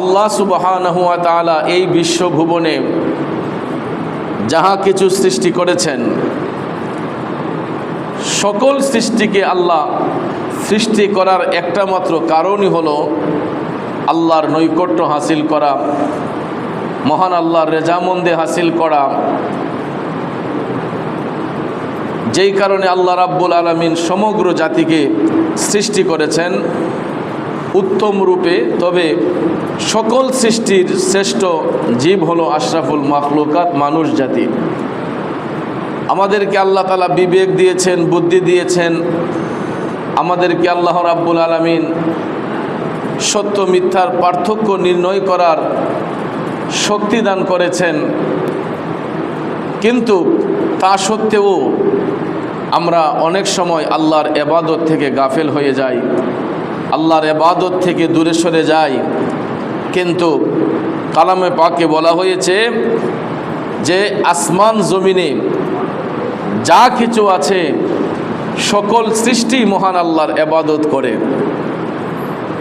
আল্লাহ সুবহানাহু ওয়া তাআলা এই বিশ্বভুবনে যাহা কিছু সৃষ্টি করেছেন, সকল সৃষ্টিকে আল্লাহ সৃষ্টি করার একটা মাত্র কারণই হলো আল্লাহর নৈকট্য হাসিল করা, মহান আল্লাহর রেজামন্দে হাসিল করা। যেই কারণে আল্লাহ রাব্বুল আলামিন সমগ্র জাতিকে সৃষ্টি করেছেন উত্তম রূপে। তবে সকল সৃষ্টির শ্রেষ্ঠ জীব হলো আশরাফুল মাখলুকাত, মানুষ জাতি। আমাদেরকে আল্লাহ তাআলা বিবেক দিয়েছেন, বুদ্ধি দিয়েছেন। আমাদেরকে আল্লাহ রাব্বুল আলামিন সত্য মিথ্যার পার্থক্য নির্ণয় করার শক্তি দান করেছেন। কিন্তু তা সত্ত্বেও আমরা অনেক সময় আল্লাহর ইবাদত থেকে গাফেল হয়ে যাই, আল্লাহর ইবাদত থেকে দূরে সরে যাই। কিন্তু কালামে পাকে বলা হয়েছে যে আসমান জমিনে যা কিছু আছে সকল সৃষ্টি মহান আল্লাহর ইবাদত করে।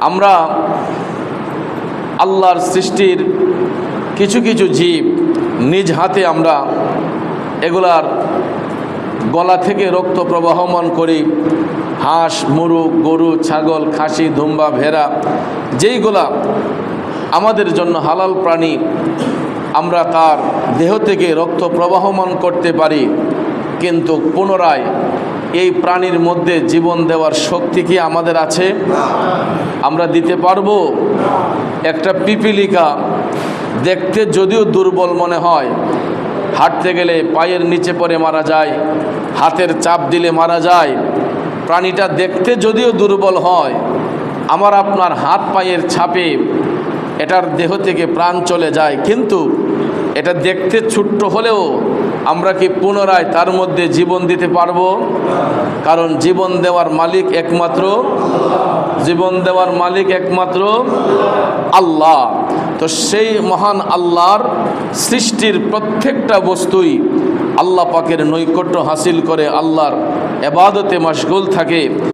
আমরা আল্লাহর সৃষ্টির কিছু কিছু জীব নিজ হাতে আমরা এগুলার গলা থেকে রক্ত প্রবাহমান করি। হাঁস, মুরগ, গরু, ছাগল, খাসি, দুম্বা, ভেড়া, যেইগুলা আমাদের জন্য হালাল প্রাণী, আমরা তার দেহ থেকে রক্ত প্রবাহমান করতে পারি। কিন্তু পুনরায় এই প্রাণীর মধ্যে জীবন দেওয়ার শক্তি কি আমাদের আছে? আমরা দিতে পারবো? একটা পিপিলিকা দেখতে যদিও দুর্বল মনে হয়, হাঁটতে গেলে পায়ের নিচে পড়ে মারা যায়, হাতের চাপ দিলে মারা যায়। প্রাণীটা দেখতে যদিও দুর্বল হয়, আমার আপনার হাত পায়ের ছাপে এটার দেহ থেকে প্রাণ চলে যায়। কিন্তু এটা দেখতে ছোট্ট হলেও আমরা কি পুনরায় তার মধ্যে জীবন দিতে পারবো? কারণ জীবন দেওয়ার মালিক একমাত্র আল্লাহ। তো সেই মহান আল্লাহর সৃষ্টির প্রত্যেকটা বস্তুই আল্লাহ পাকের নৈকট্য হাসিল করে আল্লাহর ইবাদতে মশগুল থাকে।